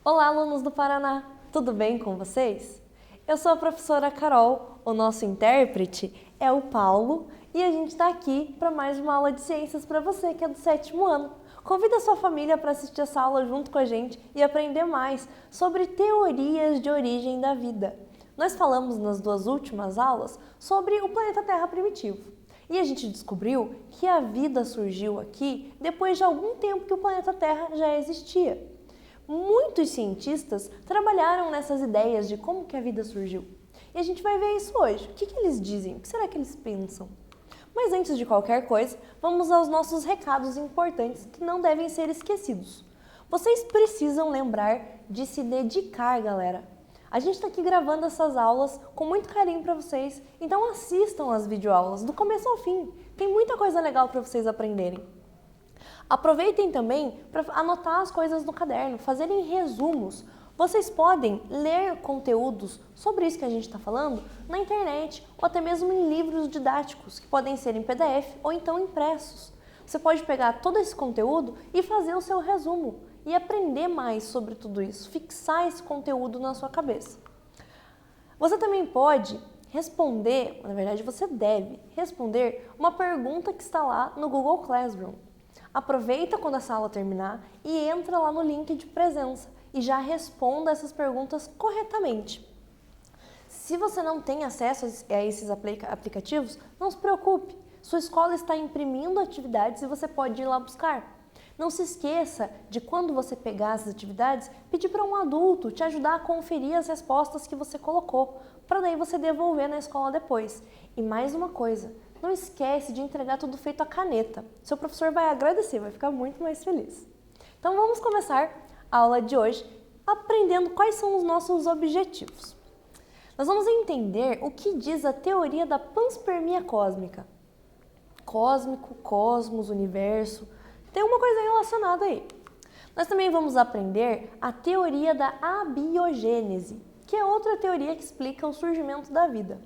Olá, alunos do Paraná! Tudo bem com vocês? Eu sou a professora Carol, o nosso intérprete é o Paulo e a gente está aqui para mais uma aula de ciências para você que é do 7º ano. Convida a sua família para assistir essa aula junto com a gente e aprender mais sobre teorias de origem da vida. Nós falamos nas duas últimas aulas sobre o planeta Terra primitivo. E a gente descobriu que a vida surgiu aqui depois de algum tempo que o planeta Terra já existia. Muitos cientistas trabalharam nessas ideias de como que a vida surgiu. E a gente vai ver isso hoje. O que eles dizem? O que será que eles pensam? Mas antes de qualquer coisa, vamos aos nossos recados importantes que não devem ser esquecidos. Vocês precisam lembrar de se dedicar, galera. A gente está aqui gravando essas aulas com muito carinho para vocês, então assistam as videoaulas do começo ao fim. Tem muita coisa legal para vocês aprenderem. Aproveitem também para anotar as coisas no caderno, fazerem resumos. Vocês podem ler conteúdos sobre isso que a gente está falando na internet ou até mesmo em livros didáticos, que podem ser em PDF ou então impressos. Você pode pegar todo esse conteúdo e fazer o seu resumo e aprender mais sobre tudo isso, fixar esse conteúdo na sua cabeça. Você também pode responder, na verdade você deve responder uma pergunta que está lá no Google Classroom. Aproveita quando essa aula terminar e entra lá no link de presença e já responda essas perguntas corretamente. Se você não tem acesso a esses aplicativos, não se preocupe. Sua escola está imprimindo atividades e você pode ir lá buscar. Não se esqueça de quando você pegar essas atividades, pedir para um adulto te ajudar a conferir as respostas que você colocou, para daí você devolver na escola depois. E mais uma coisa, não esquece de entregar tudo feito à caneta. Seu professor vai agradecer, vai ficar muito mais feliz. Então vamos começar a aula de hoje aprendendo quais são os nossos objetivos. Nós vamos entender o que diz a teoria da panspermia cósmica. Cósmico, cosmos, universo, tem uma coisa relacionada aí. Nós também vamos aprender a teoria da abiogênese, que é outra teoria que explica o surgimento da vida.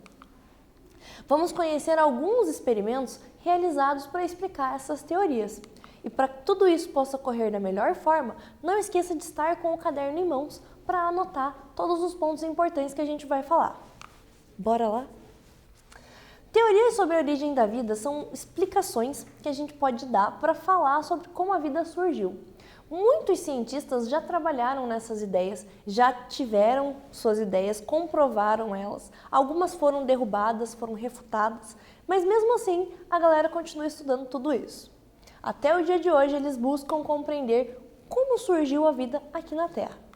Vamos conhecer alguns experimentos realizados para explicar essas teorias. E para que tudo isso possa ocorrer da melhor forma, não esqueça de estar com o caderno em mãos para anotar todos os pontos importantes que a gente vai falar. Bora lá? Teorias sobre a origem da vida são explicações que a gente pode dar para falar sobre como a vida surgiu. Muitos cientistas já trabalharam nessas ideias, já tiveram suas ideias, comprovaram elas. Algumas foram derrubadas, foram refutadas, mas mesmo assim a galera continua estudando tudo isso. Até o dia de hoje eles buscam compreender como surgiu a vida aqui na Terra.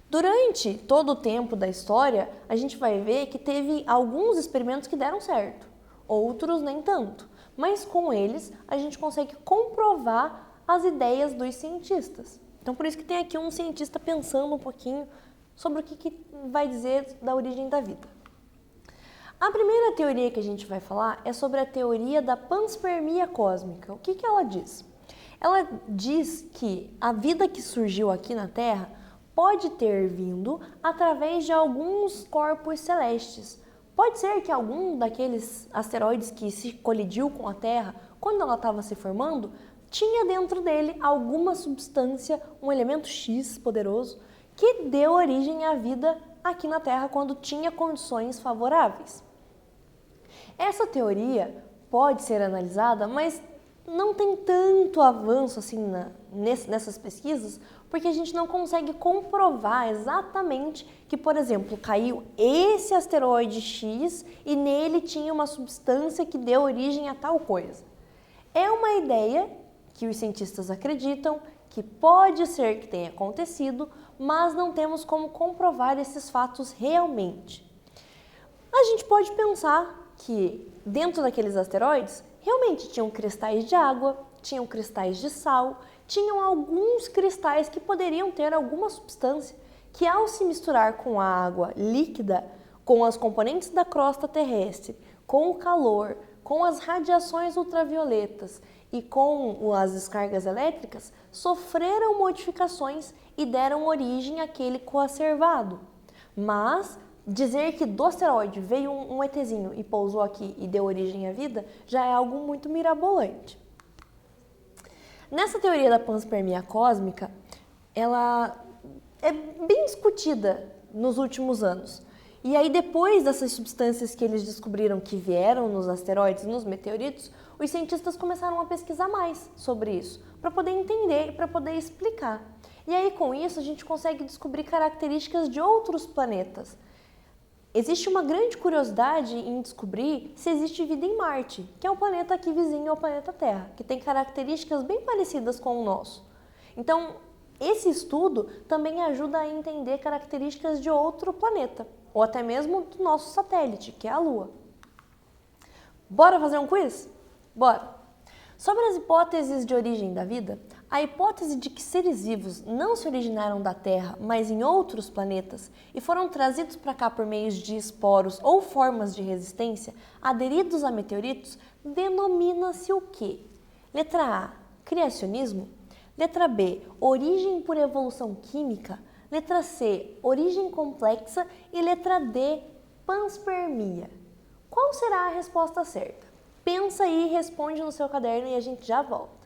Durante todo o tempo da história, a gente vai ver que teve alguns experimentos que deram certo, outros nem tanto, mas com eles a gente consegue comprovar as ideias dos cientistas. Então por isso que tem aqui um cientista pensando um pouquinho sobre o que vai dizer da origem da vida. A primeira teoria que a gente vai falar é sobre a teoria da panspermia cósmica. O que ela diz? Ela diz que a vida que surgiu aqui na Terra pode ter vindo através de alguns corpos celestes. Pode ser que algum daqueles asteroides que se colidiu com a Terra, quando ela estava se formando, tinha dentro dele alguma substância, um elemento X poderoso, que deu origem à vida aqui na Terra quando tinha condições favoráveis. Essa teoria pode ser analisada, mas não tem tanto avanço assim nessas pesquisas, porque a gente não consegue comprovar exatamente que, por exemplo, caiu esse asteroide X e nele tinha uma substância que deu origem a tal coisa. É uma ideia que os cientistas acreditam que pode ser que tenha acontecido, mas não temos como comprovar esses fatos realmente. A gente pode pensar que dentro daqueles asteroides realmente tinham cristais de água, tinham cristais de sal, tinham alguns cristais que poderiam ter alguma substância que, ao se misturar com a água líquida, com as componentes da crosta terrestre, com o calor, com as radiações ultravioletas e com as descargas elétricas, sofreram modificações e deram origem àquele coacervado. Mas dizer que do asteroide veio um ETzinho e pousou aqui e deu origem à vida já é algo muito mirabolante. Nessa teoria da panspermia cósmica, ela é bem discutida nos últimos anos. E aí, depois dessas substâncias que eles descobriram que vieram nos asteroides e nos meteoritos, os cientistas começaram a pesquisar mais sobre isso, para poder entender e para poder explicar. E aí, com isso, a gente consegue descobrir características de outros planetas. Existe uma grande curiosidade em descobrir se existe vida em Marte, que é um planeta aqui vizinho ao planeta Terra, que tem características bem parecidas com o nosso. Então, esse estudo também ajuda a entender características de outro planeta, ou até mesmo do nosso satélite, que é a Lua. Bora fazer um quiz? Bora! Sobre as hipóteses de origem da vida, a hipótese de que seres vivos não se originaram da Terra, mas em outros planetas e foram trazidos para cá por meio de esporos ou formas de resistência aderidos a meteoritos, denomina-se o quê? Letra A, criacionismo. Letra B, origem por evolução química. Letra C, origem complexa. E letra D, panspermia. Qual será a resposta certa? Pensa aí, responde no seu caderno e a gente já volta.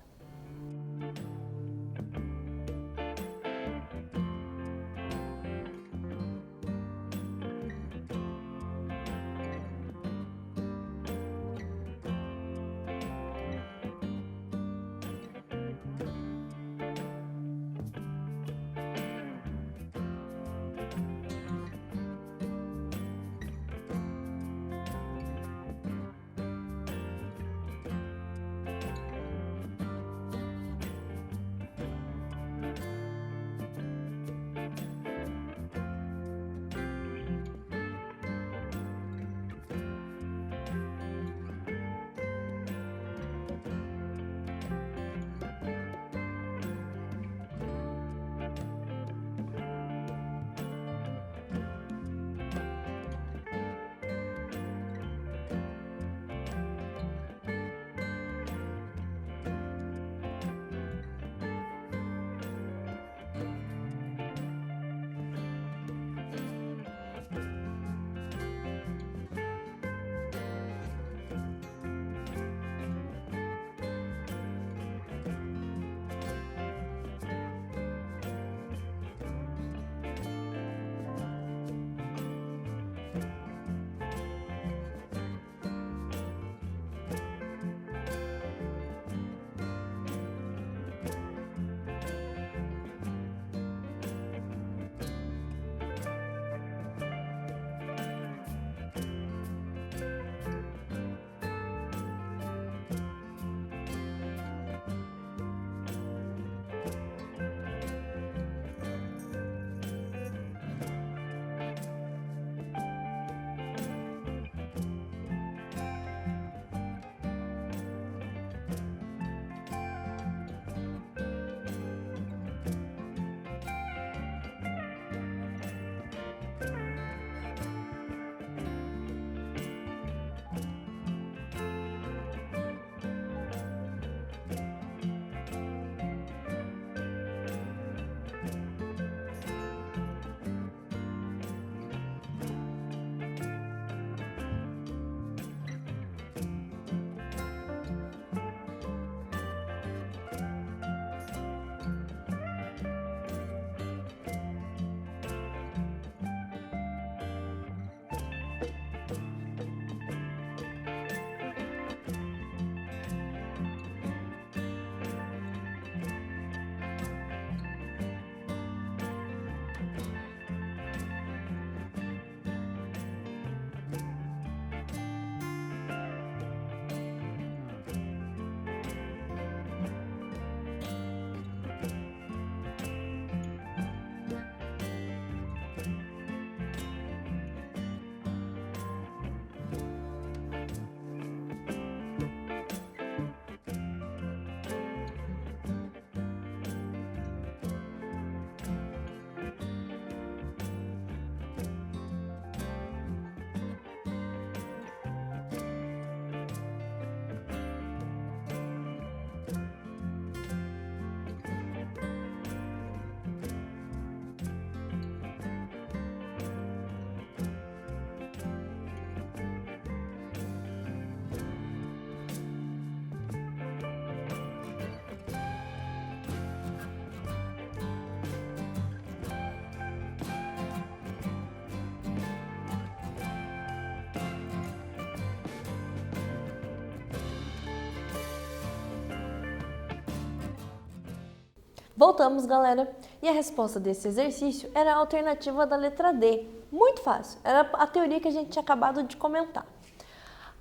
Voltamos, galera. E a resposta desse exercício era a alternativa da letra D. Muito fácil. Era a teoria que a gente tinha acabado de comentar.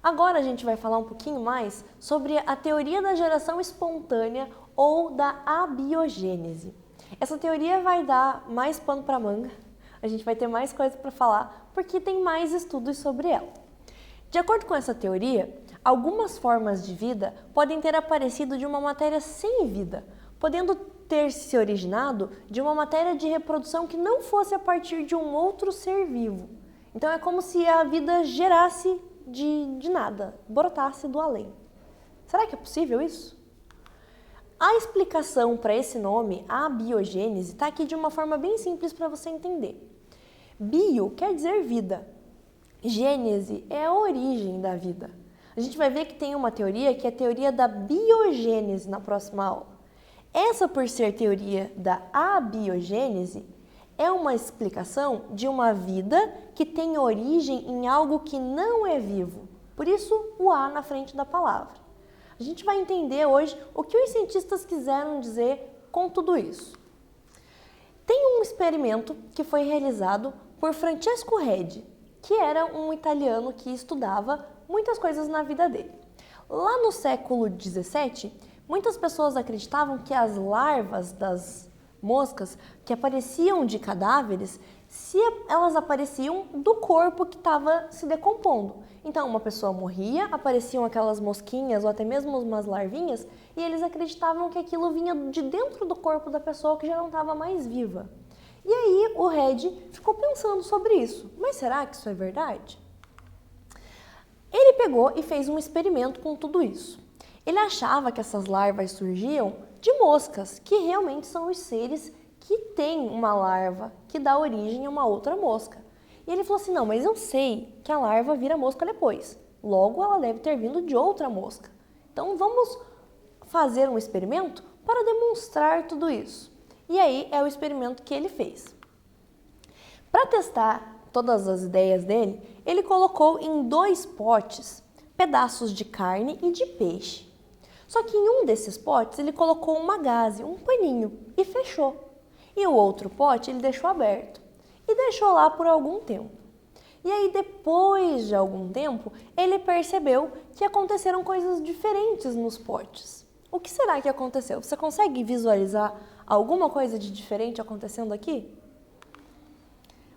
Agora a gente vai falar um pouquinho mais sobre a teoria da geração espontânea ou da abiogênese. Essa teoria vai dar mais pano para manga. A gente vai ter mais coisa para falar porque tem mais estudos sobre ela. De acordo com essa teoria, algumas formas de vida podem ter aparecido de uma matéria sem vida, podendo ter se originado de uma matéria de reprodução que não fosse a partir de um outro ser vivo. Então é como se a vida gerasse de nada, brotasse do além. Será que é possível isso? A explicação para esse nome, abiogênese, está aqui de uma forma bem simples para você entender. Bio quer dizer vida. Gênese é a origem da vida. A gente vai ver que tem uma teoria que é a teoria da biogênese na próxima aula. Essa, por ser teoria da abiogênese, é uma explicação de uma vida que tem origem em algo que não é vivo. Por isso, o A na frente da palavra. A gente vai entender hoje o que os cientistas quiseram dizer com tudo isso. Tem um experimento que foi realizado por Francesco Redi, que era um italiano que estudava muitas coisas na vida dele. Lá no século XVII, muitas pessoas acreditavam que as larvas das moscas que apareciam de cadáveres, se elas apareciam do corpo que estava se decompondo. Então, uma pessoa morria, apareciam aquelas mosquinhas ou até mesmo umas larvinhas, e eles acreditavam que aquilo vinha de dentro do corpo da pessoa que já não estava mais viva. E aí o Redi ficou pensando sobre isso. Mas será que isso é verdade? Ele pegou e fez um experimento com tudo isso. Ele achava que essas larvas surgiam de moscas, que realmente são os seres que têm uma larva que dá origem a uma outra mosca. E ele falou assim, não, mas eu sei que a larva vira mosca depois. Logo, ela deve ter vindo de outra mosca. Então, vamos fazer um experimento para demonstrar tudo isso. E aí, é o experimento que ele fez. Para testar todas as ideias dele, ele colocou em 2 potes pedaços de carne e de peixe. Só que em um desses potes ele colocou uma gaze, um paninho, e fechou. E o outro pote ele deixou aberto e deixou lá por algum tempo. E aí depois de algum tempo ele percebeu que aconteceram coisas diferentes nos potes. O que será que aconteceu? Você consegue visualizar alguma coisa de diferente acontecendo aqui?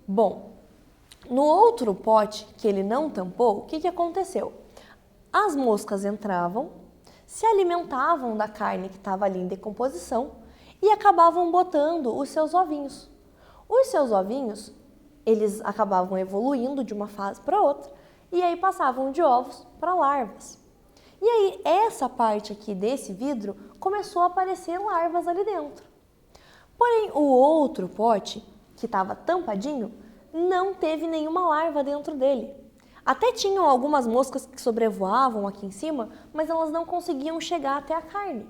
Bom, no outro pote que ele não tampou, o que aconteceu? As moscas entravam, se alimentavam da carne que estava ali em decomposição e acabavam botando os seus ovinhos. Os seus ovinhos, eles acabavam evoluindo de uma fase para outra e aí passavam de ovos para larvas. E aí essa parte aqui desse vidro começou a aparecer larvas ali dentro. Porém, o outro pote, que estava tampadinho, não teve nenhuma larva dentro dele. Até tinham algumas moscas que sobrevoavam aqui em cima, mas elas não conseguiam chegar até a carne.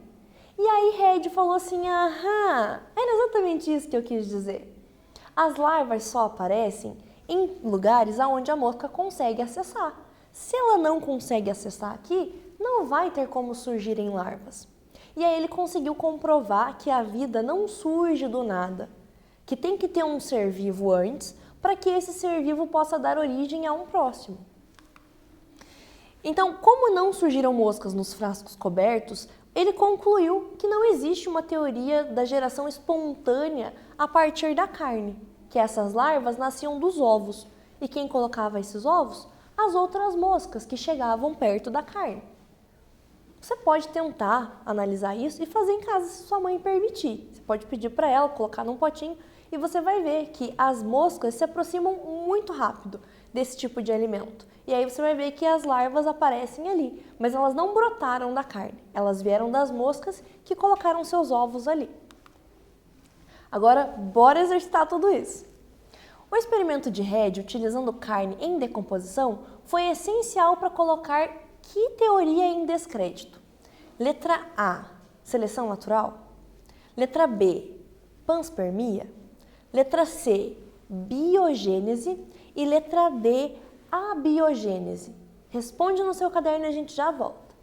E aí Redi falou assim, aham, era exatamente isso que eu quis dizer. As larvas só aparecem em lugares onde a mosca consegue acessar. Se ela não consegue acessar aqui, não vai ter como surgirem larvas. E aí ele conseguiu comprovar que a vida não surge do nada, que tem que ter um ser vivo antes, para que esse ser vivo possa dar origem a um próximo. Então, como não surgiram moscas nos frascos cobertos, ele concluiu que não existe uma teoria da geração espontânea a partir da carne, que essas larvas nasciam dos ovos. E quem colocava esses ovos? As outras moscas que chegavam perto da carne. Você pode tentar analisar isso e fazer em casa se sua mãe permitir. Você pode pedir para ela colocar num potinho e você vai ver que as moscas se aproximam muito rápido desse tipo de alimento. E aí você vai ver que as larvas aparecem ali, mas elas não brotaram da carne, elas vieram das moscas que colocaram seus ovos ali. Agora, bora exercitar tudo isso. O experimento de Redi, utilizando carne em decomposição, foi essencial para colocar que teoria em descrédito? Letra A, seleção natural. Letra B, panspermia. Letra C, biogênese. E letra D, abiogênese. Responde no seu caderno e a gente já volta.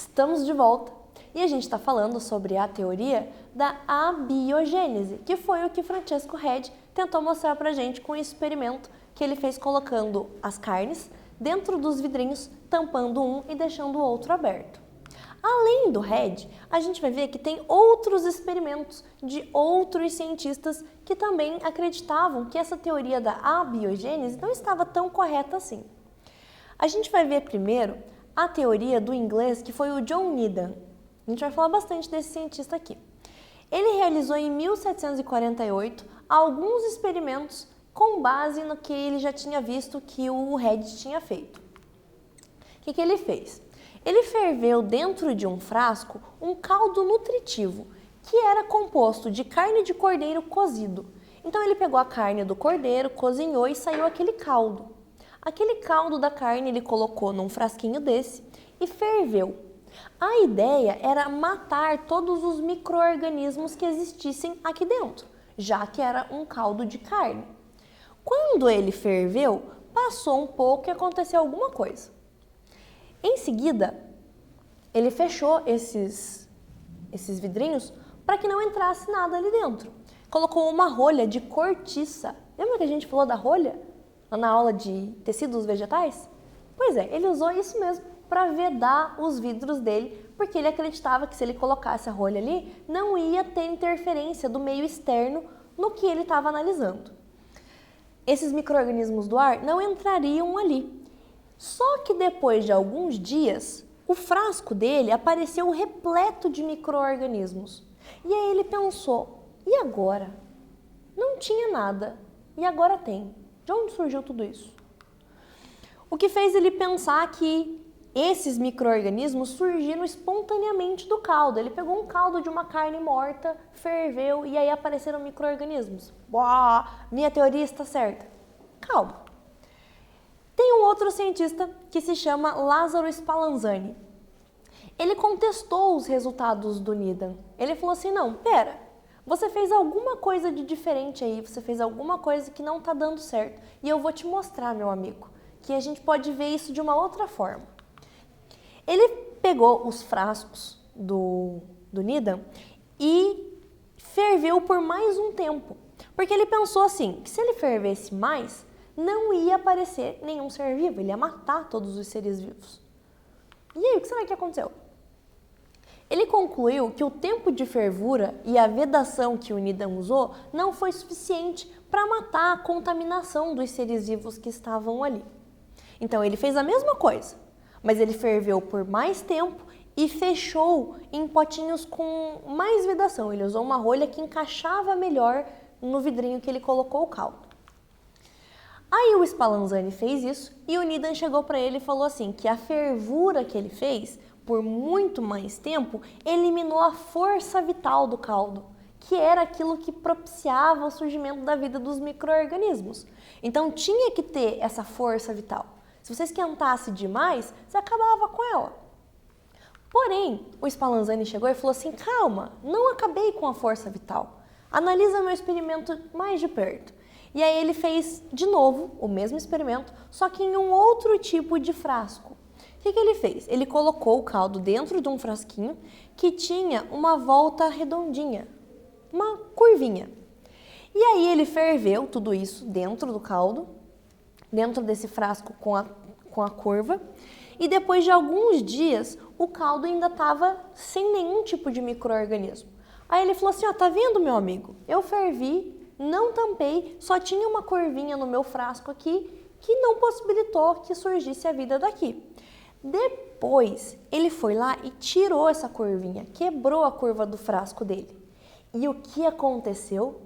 Estamos de volta e a gente está falando sobre a teoria da abiogênese, que foi o que Francesco Redi tentou mostrar pra gente com o experimento que ele fez colocando as carnes dentro dos vidrinhos, tampando um e deixando o outro aberto. Além do Redi, a gente vai ver que tem outros experimentos de outros cientistas que também acreditavam que essa teoria da abiogênese não estava tão correta assim. A gente vai ver primeiro a teoria do inglês, que foi o John Needham. A gente vai falar bastante desse cientista aqui. Ele realizou em 1748 alguns experimentos com base no que ele já tinha visto que o Redi tinha feito. O que ele fez? Ele ferveu dentro de um frasco um caldo nutritivo, que era composto de carne de cordeiro cozido. Então ele pegou a carne do cordeiro, cozinhou e saiu aquele caldo. Aquele caldo da carne ele colocou num frasquinho desse e ferveu. A ideia era matar todos os micro-organismos que existissem aqui dentro, já que era um caldo de carne. Quando ele ferveu, passou um pouco e aconteceu alguma coisa. Em seguida, ele fechou esses vidrinhos para que não entrasse nada ali dentro. Colocou uma rolha de cortiça. Lembra que a gente falou da rolha lá na aula de tecidos vegetais? Pois é, ele usou isso mesmo para vedar os vidros dele, porque ele acreditava que se ele colocasse a rolha ali, não ia ter interferência do meio externo no que ele estava analisando. Esses micro-organismos do ar não entrariam ali. Só que depois de alguns dias, o frasco dele apareceu repleto de micro-organismos. E aí ele pensou, e agora? Não tinha nada, e agora tem. De onde surgiu tudo isso? O que fez ele pensar que esses micro-organismos surgiram espontaneamente do caldo. Ele pegou um caldo de uma carne morta, ferveu e aí apareceram micro-organismos. Uau, minha teoria está certa. Calma. Tem um outro cientista que se chama Lázaro Spallanzani. Ele contestou os resultados do Needham. Ele falou assim, não, pera, você fez alguma coisa de diferente aí, você fez alguma coisa que não está dando certo. E eu vou te mostrar, meu amigo, que a gente pode ver isso de uma outra forma. Ele pegou os frascos do Needham e ferveu por mais um tempo. Porque ele pensou assim, que se ele fervesse mais, não ia aparecer nenhum ser vivo, ele ia matar todos os seres vivos. E aí, o que será que aconteceu? Ele concluiu que o tempo de fervura e a vedação que o Needham usou não foi suficiente para matar a contaminação dos seres vivos que estavam ali. Então, ele fez a mesma coisa, mas ele ferveu por mais tempo e fechou em potinhos com mais vedação. Ele usou uma rolha que encaixava melhor no vidrinho que ele colocou o caldo. Aí o Spallanzani fez isso e o Needham chegou para ele e falou assim, que a fervura que ele fez por muito mais tempo eliminou a força vital do caldo, que era aquilo que propiciava o surgimento da vida dos micro-organismos. Então tinha que ter essa força vital. Se você esquentasse demais, você acabava com ela. Porém, o Spallanzani chegou e falou assim, calma, não acabei com a força vital. Analisa meu experimento mais de perto. E aí ele fez de novo o mesmo experimento, só que em um outro tipo de frasco. O que ele fez? Ele colocou o caldo dentro de um frasquinho que tinha uma volta redondinha, uma curvinha. E aí ele ferveu tudo isso dentro do caldo, dentro desse frasco com a curva, e depois de alguns dias o caldo ainda estava sem nenhum tipo de micro-organismo. Aí ele falou assim, ó, tá vendo, meu amigo? Eu fervi, não tampei, só tinha uma curvinha no meu frasco aqui que não possibilitou que surgisse a vida daqui. Depois, ele foi lá e tirou essa curvinha, quebrou a curva do frasco dele. E o que aconteceu?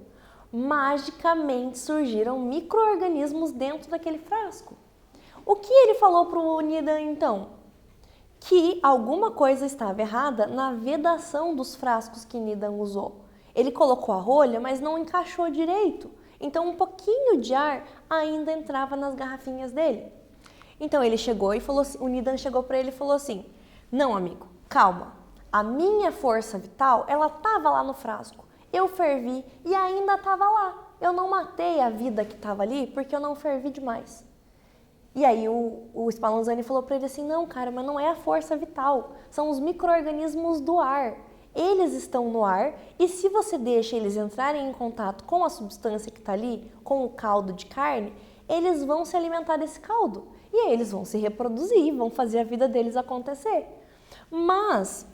Magicamente surgiram micro-organismos dentro daquele frasco. O que ele falou para o Needham então? Que alguma coisa estava errada na vedação dos frascos que Needham usou. Ele colocou a rolha, mas não encaixou direito. Então um pouquinho de ar ainda entrava nas garrafinhas dele. Então ele chegou e falou assim, o Needham chegou para ele e falou assim, não, amigo, calma, a minha força vital, ela estava lá no frasco, eu fervi e ainda estava lá, eu não matei a vida que estava ali porque eu não fervi demais. E aí o Spallanzani falou para ele assim, não, cara, mas não é a força vital, são os micro-organismos do ar. Eles estão no ar e se você deixa eles entrarem em contato com a substância que está ali, com o caldo de carne, eles vão se alimentar desse caldo. E aí eles vão se reproduzir, vão fazer a vida deles acontecer. Mas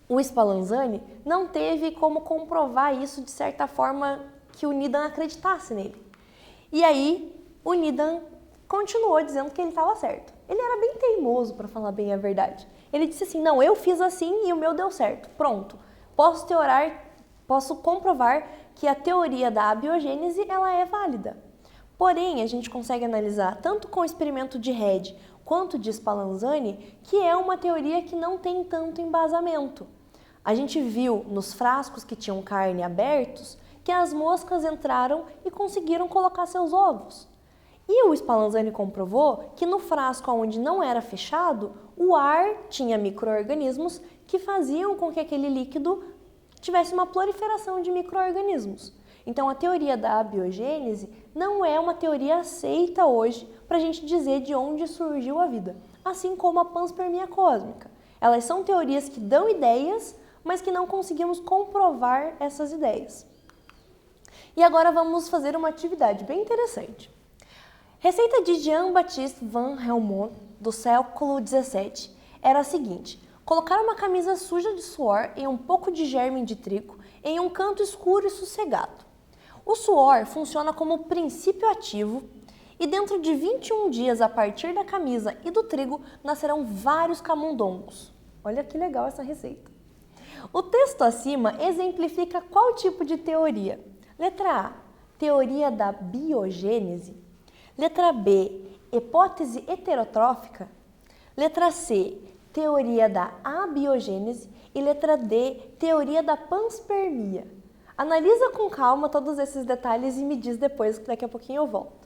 o Spallanzani não teve como comprovar isso de certa forma que o Needham acreditasse nele. E aí o Needham continuou dizendo que ele estava certo. Ele era bem teimoso, para falar bem a verdade. Ele disse assim, não, eu fiz assim e o meu deu certo, pronto. Posso comprovar que a teoria da abiogênese ela é válida. Porém, a gente consegue analisar tanto com o experimento de Redd quanto de Spallanzani que é uma teoria que não tem tanto embasamento. A gente viu nos frascos que tinham carne abertos que as moscas entraram e conseguiram colocar seus ovos. E o Spallanzani comprovou que no frasco onde não era fechado, o ar tinha micro-organismos que faziam com que aquele líquido tivesse uma proliferação de micro-organismos. Então, a teoria da abiogênese não é uma teoria aceita hoje para a gente dizer de onde surgiu a vida, assim como a panspermia cósmica. Elas são teorias que dão ideias, mas que não conseguimos comprovar essas ideias. E agora vamos fazer uma atividade bem interessante. Receita de Jean-Baptiste van Helmont, do século XVII, era a seguinte: colocar uma camisa suja de suor em um pouco de germe de trigo em um canto escuro e sossegado. O suor funciona como princípio ativo e dentro de 21 dias a partir da camisa e do trigo nascerão vários camundongos. Olha que legal essa receita. O texto acima exemplifica qual tipo de teoria? Letra A, teoria da biogênese. Letra B, hipótese heterotrófica. Letra C, teoria da abiogênese. E letra D, teoria da panspermia. Analisa com calma todos esses detalhes e me diz depois, que daqui a pouquinho eu volto.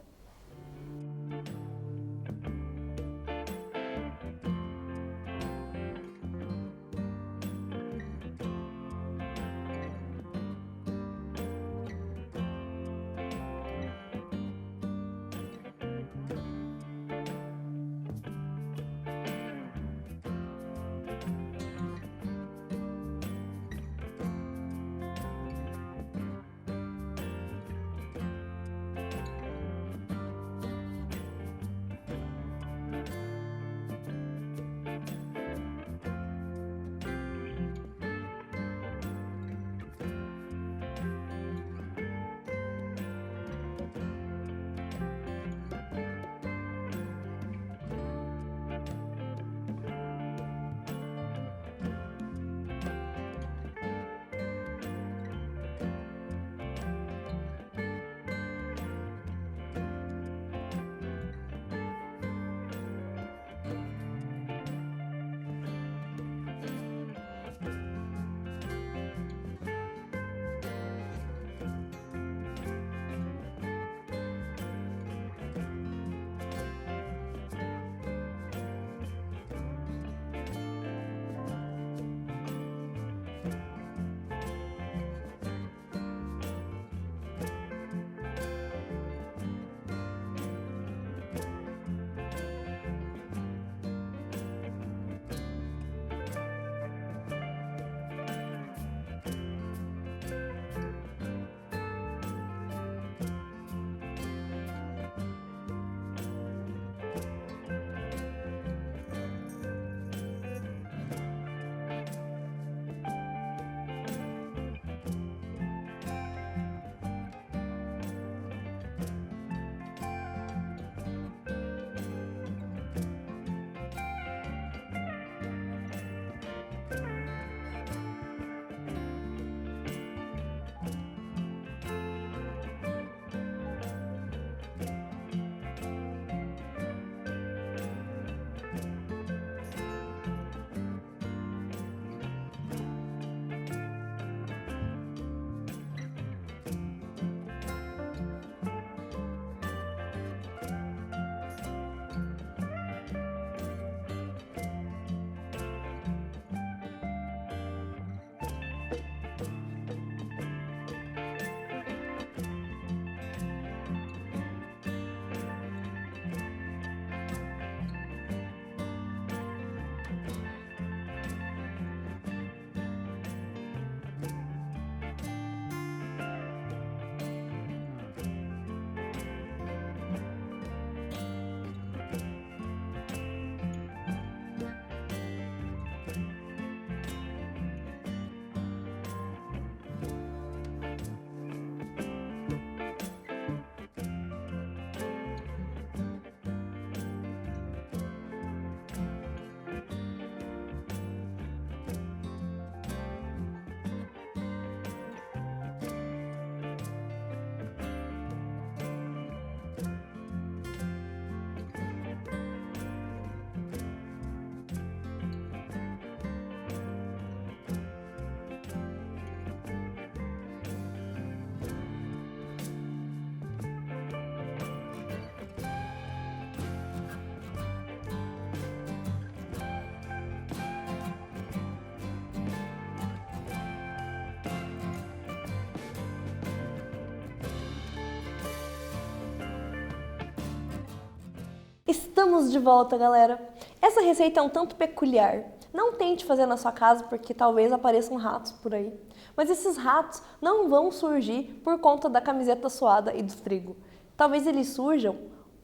Estamos de volta, galera! Essa receita é um tanto peculiar. Não tente fazer na sua casa porque talvez apareçam ratos por aí. Mas esses ratos não vão surgir por conta da camiseta suada e do trigo. Talvez eles surjam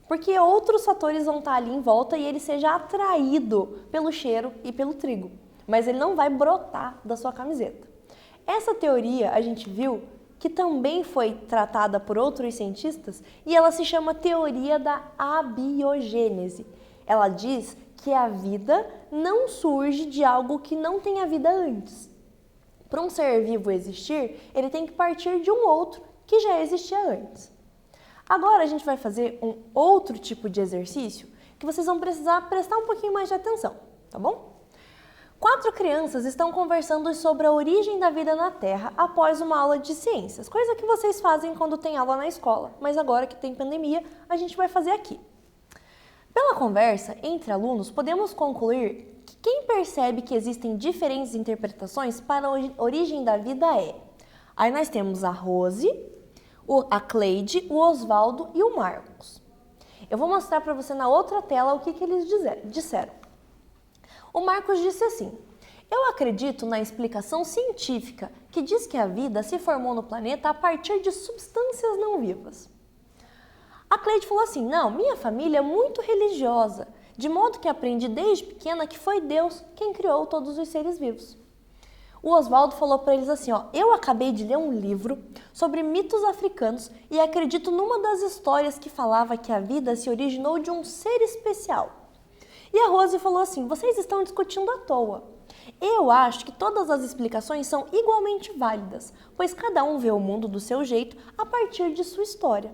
porque outros fatores vão estar ali em volta e ele seja atraído pelo cheiro e pelo trigo. Mas ele não vai brotar da sua camiseta. Essa teoria a gente viu que também foi tratada por outros cientistas e ela se chama teoria da abiogênese. Ela diz que a vida não surge de algo que não tenha vida antes. Para um ser vivo existir, ele tem que partir de um outro que já existia antes. Agora a gente vai fazer um outro tipo de exercício que vocês vão precisar prestar um pouquinho mais de atenção, tá bom? 4 crianças estão conversando sobre a origem da vida na Terra após uma aula de ciências, coisa que vocês fazem quando tem aula na escola, mas agora que tem pandemia, a gente vai fazer aqui. Pela conversa entre alunos, podemos concluir que quem percebe que existem diferentes interpretações para a origem da vida é... Aí nós temos a Rose, a Cleide, o Osvaldo e o Marcos. Eu vou mostrar para você na outra tela o que eles disseram. O Marcos disse assim: eu acredito na explicação científica que diz que a vida se formou no planeta a partir de substâncias não vivas. A Cleide falou assim: não, minha família é muito religiosa, de modo que aprendi desde pequena que foi Deus quem criou todos os seres vivos. O Osvaldo falou para eles assim, eu acabei de ler um livro sobre mitos africanos e acredito numa das histórias que falava que a vida se originou de um ser especial. E a Rose falou assim, vocês estão discutindo à toa. Eu acho que todas as explicações são igualmente válidas, pois cada um vê o mundo do seu jeito a partir de sua história.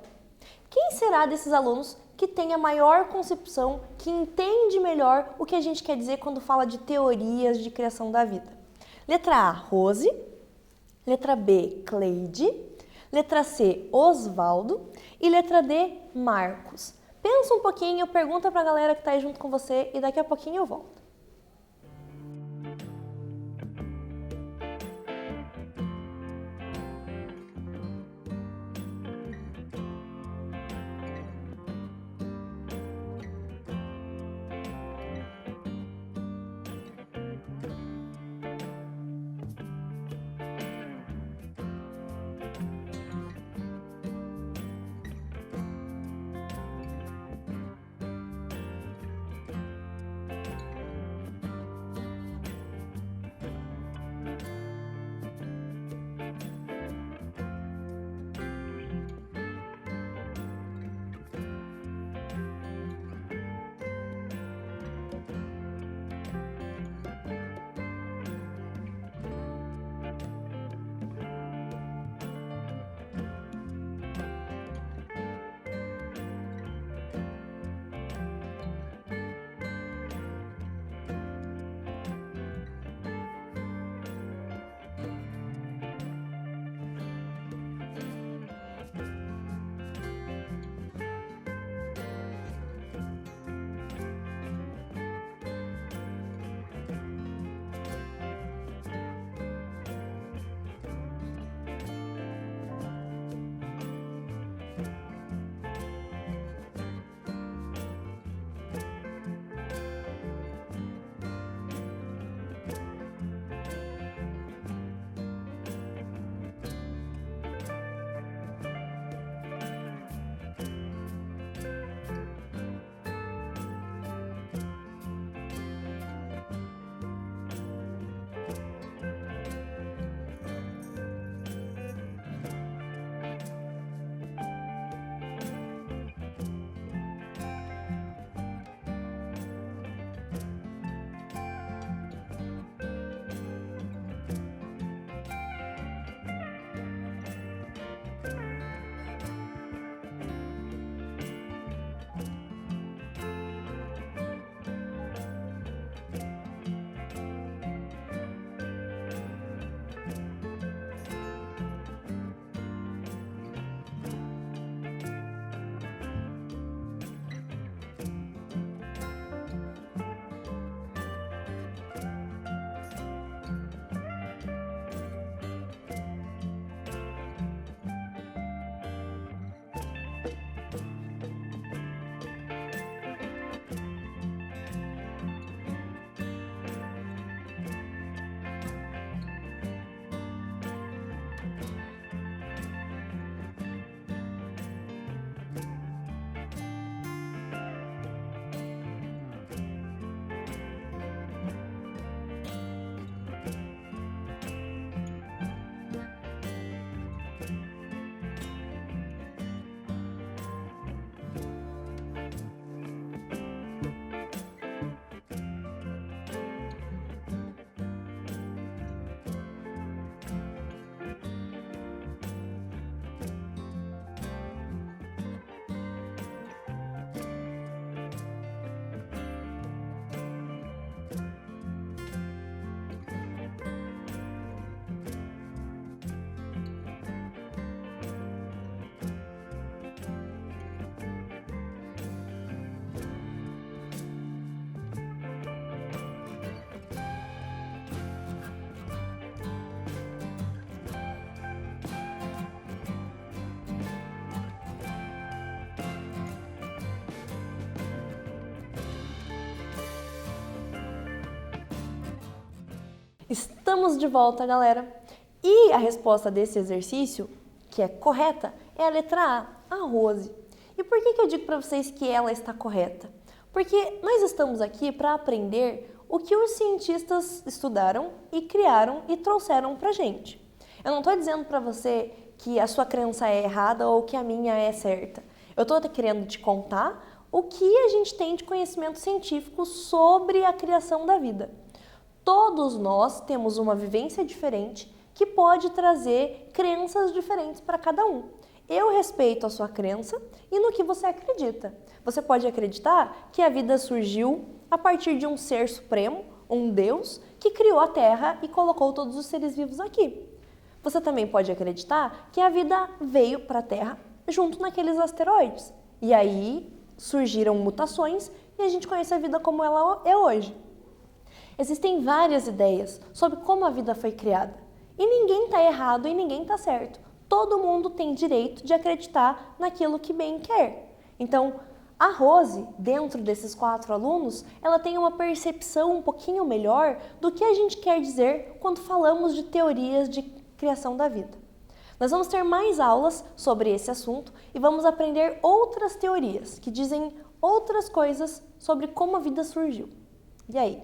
Quem será desses alunos que tem a maior concepção, que entende melhor o que a gente quer dizer quando fala de teorias de criação da vida? Letra A, Rose. Letra B, Cleide. Letra C, Osvaldo. E letra D, Marcos. Pensa um pouquinho, pergunta pra galera que tá aí junto com você e daqui a pouquinho eu volto. Estamos de volta, galera! E a resposta desse exercício, que é correta, é a letra A Rose. E por que eu digo para vocês que ela está correta? Porque nós estamos aqui para aprender o que os cientistas estudaram e criaram e trouxeram para a gente. Eu não estou dizendo para você que a sua crença é errada ou que a minha é certa. Eu estou querendo te contar o que a gente tem de conhecimento científico sobre a criação da vida. Todos nós temos uma vivência diferente que pode trazer crenças diferentes para cada um. Eu respeito a sua crença e no que você acredita. Você pode acreditar que a vida surgiu a partir de um ser supremo, um Deus, que criou a Terra e colocou todos os seres vivos aqui. Você também pode acreditar que a vida veio para a Terra junto naqueles asteroides. E aí surgiram mutações e a gente conhece a vida como ela é hoje. Existem várias ideias sobre como a vida foi criada. E ninguém está errado e ninguém está certo. Todo mundo tem direito de acreditar naquilo que bem quer. Então, a Rose, dentro desses 4 alunos, ela tem uma percepção um pouquinho melhor do que a gente quer dizer quando falamos de teorias de criação da vida. Nós vamos ter mais aulas sobre esse assunto e vamos aprender outras teorias que dizem outras coisas sobre como a vida surgiu. E aí,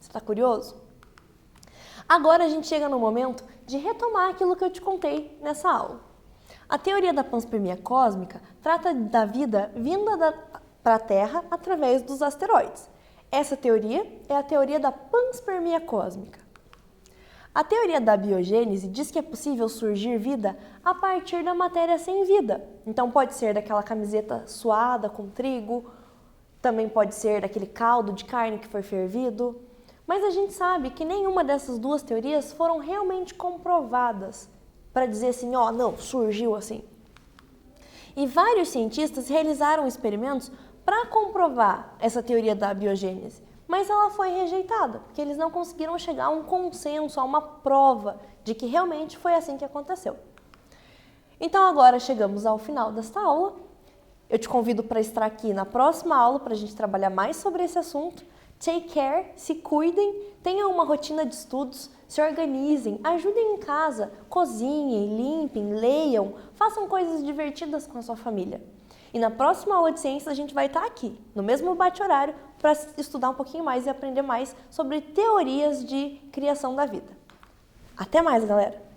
você está curioso? Agora a gente chega no momento de retomar aquilo que eu te contei nessa aula. A teoria da panspermia cósmica trata da vida vinda para a Terra através dos asteroides. Essa teoria é a teoria da panspermia cósmica. A teoria da biogênese diz que é possível surgir vida a partir da matéria sem vida. Então pode ser daquela camiseta suada com trigo, também pode ser daquele caldo de carne que foi fervido. Mas a gente sabe que nenhuma dessas duas teorias foram realmente comprovadas para dizer assim, ó, não, surgiu assim. E vários cientistas realizaram experimentos para comprovar essa teoria da biogênese, mas ela foi rejeitada, porque eles não conseguiram chegar a um consenso, a uma prova de que realmente foi assim que aconteceu. Então agora chegamos ao final desta aula. Eu te convido para estar aqui na próxima aula para a gente trabalhar mais sobre esse assunto. Take care, se cuidem, tenham uma rotina de estudos, se organizem, ajudem em casa, cozinhem, limpem, leiam, façam coisas divertidas com a sua família. E na próxima aula de ciências a gente vai estar aqui, no mesmo bate-horário, para estudar um pouquinho mais e aprender mais sobre teorias de criação da vida. Até mais, galera!